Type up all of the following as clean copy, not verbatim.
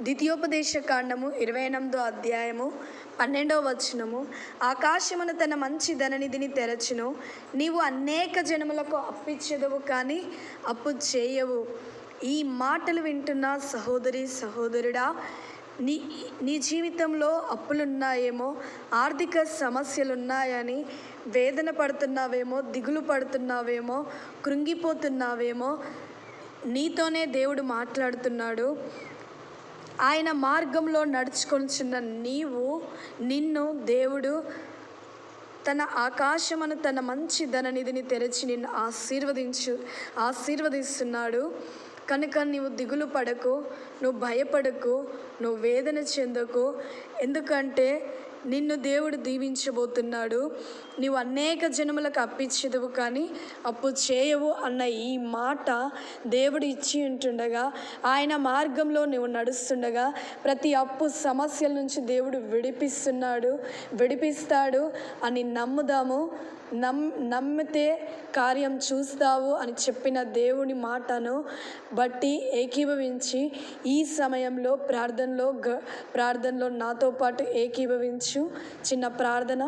ద్వితీయోపదేశ కాండము 28వ అధ్యాయము 12వ వచనము. ఆకాశమును తన మంచి ధననిధిని తెరచును, నీవు అనేక జనములకు అప్పిచ్చెదవు కానీ అప్పు చేయవు. ఈ మాటలు వింటున్న సహోదరి సహోదరుడా, నీ నీ జీవితంలో అప్పులున్నాయేమో, ఆర్థిక సమస్యలున్నాయని వేదన పడుతున్నావేమో, దిగులు పడుతున్నావేమో, కృంగిపోతున్నావేమో. నీతోనే దేవుడు మాట్లాడుతున్నాడు. ఆయన మార్గంలో నడుచుకొనిచున్న నిన్ను దేవుడు తన ఆకాశమును తన మంచి ధననిధిని తెరచి నిన్ను ఆశీర్వదిస్తున్నాడు. కనుక నీవు దిగులు పడకు, నువ్వు భయపడకు, నువ్వు వేదన చెందకు. ఎందుకంటే నిన్ను దేవుడు దీవించబోతున్నాడు. నీవు అనేక జనములకు అప్పిచ్చేదవు కానీ అప్పు చేయవు అన్న ఈ మాట దేవుడు ఇచ్చి ఉంటుండగా, ఆయన మార్గంలో నువ్వు నడుస్తుండగా ప్రతి అప్పు సమస్యల నుంచి దేవుడు విడిపిస్తాడు అని నమ్ముదాము. నమ్మితే కార్యం చూస్తావు అని చెప్పిన దేవుని మాటను బట్టి ఏకీభవించి ఈ సమయంలో ప్రార్థనలో నాతో పాటు ఏకీభవించు. చిన్న ప్రార్థన.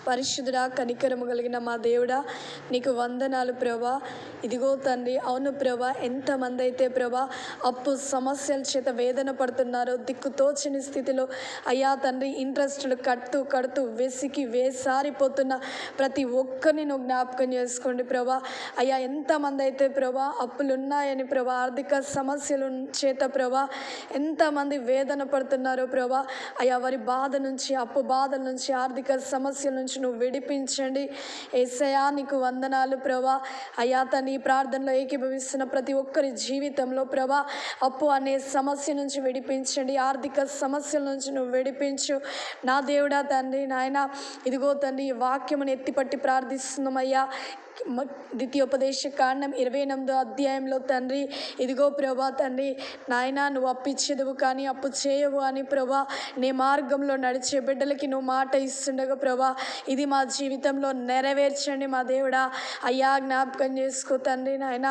పరిశుద్ధుడా, కనికరము కలిగిన మా దేవుడా, నీకు వందనాలు ప్రభా. ఇదిగో తండ్రి, అవును ప్రభా, ఎంతమంది అయితే ప్రభా అప్పు సమస్యల చేత వేదన పడుతున్నారో, దిక్కుతోచని స్థితిలో అయ్యా తండ్రి ఇంట్రెస్టులు కడుతూ వెసికి వేసారిపోతున్న ప్రతి ఒక్కరిని నువ్వు జ్ఞాపకం చేసుకోండి ప్రభా. అయ్యా ఎంతమంది అయితే ప్రభా అప్పులున్నాయని ప్రభా, ఆర్థిక సమస్యల చేత ప్రభా ఎంతమంది వేదన పడుతున్నారో ప్రభా, అయ్యా వారి బాధ నుంచి, అప్పు బాధల నుంచి, ఆర్థిక సమస్యల నుంచి నువ్వు విడిపించండి. యేసయ్యా నీకు వందనాలు ప్రభా. అయ్యా తన ఈ ప్రార్థనలో ఏకీభవిస్తున్న ప్రతి ఒక్కరి జీవితంలో ప్రభా అప్పు అనే సమస్య నుంచి విడిపించండి, ఆర్థిక సమస్యల నుంచి నువ్వు విడిపించు నా దేవుడా తండ్రి. నాయన ఇదిగో తండ్రి, ఈ వాక్యమును ఎత్తిపట్టి ప్రార్థిస్తున్నామయ్యా. ద్వితీయోపదేశ కాండం 28వ అధ్యాయంలో తండ్రి ఇదిగో ప్రభా తండ్రి, నాయన నువ్వు అప్పిచ్చేదవు కానీ అప్పు చేయవు అని ప్రభా నీ మార్గంలో నడిచే బిడ్డలకి నువ్వు మాట ఇస్తుండగా ప్రభా ఇది మా జీవితంలో నెరవేర్చండి మా దేవుడా. అయ్యా జ్ఞాపకం చేసుకో తండ్రి. నాయన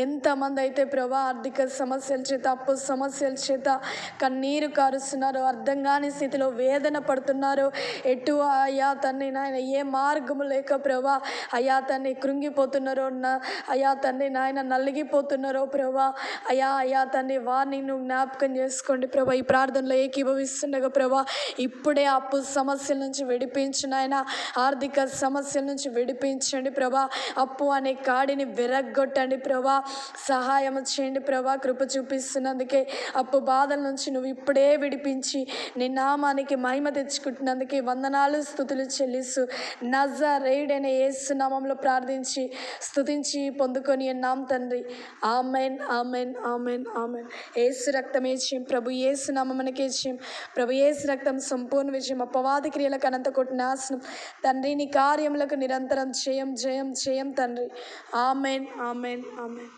ఎంతమంది అయితే ప్రభా ఆర్థిక సమస్యల చేత, అప్పు సమస్యల చేత కన్నీరు కారుస్తున్నారో, అర్థం కాని స్థితిలో వేదన పడుతున్నారో, ఎటు అయ్యా తండ్రి నాయన ఏ మార్గము లేక ప్రభా అయ్యా తండ్రి కృంగిపోతున్నారో, అయ్యా తండ్రి నాయన నలిగిపోతున్నారో ప్రభా, అయ్యా తండ్రి వారిని నువ్వు జ్ఞాపకం చేసుకోండి ప్రభా. ఈ ప్రార్థనలో ఏకీభవిస్తుండగా ప్రభా ఇప్పుడే అప్పు సమస్యల నుంచి విడిపించు నాయన, ఆర్థిక సమస్యల నుంచి విడిపించండి ప్రభా. అప్పు అనే కాడిని విరగ్గొట్టండి ప్రభా, సహాయం చేయండి ప్రభా. కృప చూపిస్తున్నందుకే, అప్పు బాధల నుంచి నువ్వు ఇప్పుడే విడిపించి నీ నామానికి మహిమ తెచ్చుకుంటున్నందుకే వందనాలు, స్తుతులు చెల్లిస్తూ నజరేయుడైన యేసు నామములో ప్రార్థించి స్తుతించి పొందుకొని ఉన్నాం తండ్రి. Amen, amen, amen, amen. Yesu రక్తమే జయం, ప్రభు యేసు నామమునకే జయం. ప్రభు యేసు రక్తం సంపూర్ణ విజయం, అపవాది క్రియలకు అనంత కొట్టి నాశనం తండ్రి. నీ కార్యములకు నిరంతరం జయం, జయం, జయం తండ్రి. Amen, amen, amen.